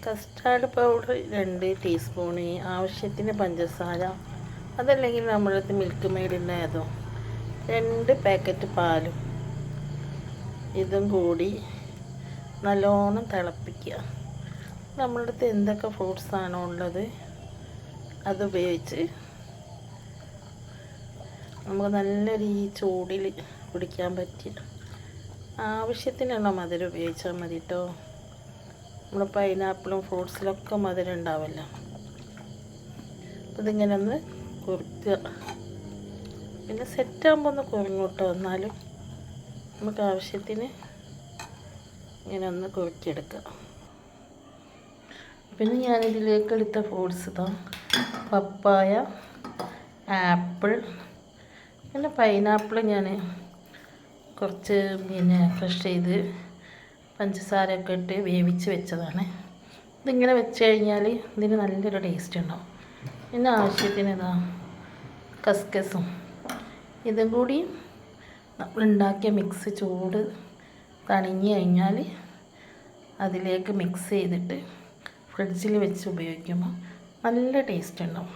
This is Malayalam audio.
കസ്റ്റാർഡ് പൗഡർ 2 ടീസ്പൂണ്, ആവശ്യത്തിന് പഞ്ചസാര, അതല്ലെങ്കിൽ നമ്മളടുത്ത് മിൽക്ക് മെയ്ഡിൻ്റെ അതോ 2 പാക്കറ്റ് പാലും ഇതും കൂടി നല്ലോണം തിളപ്പിക്കുക. നമ്മളുടെ അടുത്ത് എന്തൊക്കെ ഫ്രൂട്ട്സാണോ ഉള്ളത് അതുപയോഗിച്ച് നമുക്ക് നല്ലൊരു ഈ ചൂടിൽ കുടിക്കാൻ പറ്റിയ ആവശ്യത്തിനുള്ള മധുരം ഉപയോഗിച്ചാൽ മതി കേട്ടോ. നമ്മൾ പൈനാപ്പിളും ഫ്രൂട്ട്സിലൊക്കെ മധുരം ഉണ്ടാവില്ല. ഇതിങ്ങനെ ഒന്ന് കുറുക്കുക. പിന്നെ സെറ്റാകുമ്പോൾ ഒന്ന് കുറുങ്ങും കേട്ടോ. എന്നാലും നമുക്ക് ആവശ്യത്തിന് ഇങ്ങനെ ഒന്ന് കുറുക്കിയെടുക്കുക. പിന്നെ ഞാനിതിലേക്ക് എടുത്ത ഫ്രൂട്ട്സ് ഇതാ പപ്പായ, ആപ്പിൾ, പിന്നെ പൈനാപ്പിൾ ഞാൻ കുറച്ച് ക്രഷ് ചെയ്ത് പഞ്ചസാരയൊക്കെ ഇട്ട് വേവിച്ച് വെച്ചതാണ്. ഇതിങ്ങനെ വെച്ച് കഴിഞ്ഞാൽ ഇതിന് നല്ലൊരു ടേസ്റ്റ് ഉണ്ടാവും. പിന്നെ ആവശ്യത്തിന് ഇതാ കസ്കസും ഇതും കൂടി ഉണ്ടാക്കിയ മിക്സ് ചൂട് തണിഞ്ഞ് കഴിഞ്ഞാൽ അതിലേക്ക് മിക്സ് ചെയ്തിട്ട് ഫ്രിഡ്ജിൽ വെച്ച് ഉപയോഗിക്കുമ്പോൾ നല്ല ടേസ്റ്റ് ഉണ്ടാവും.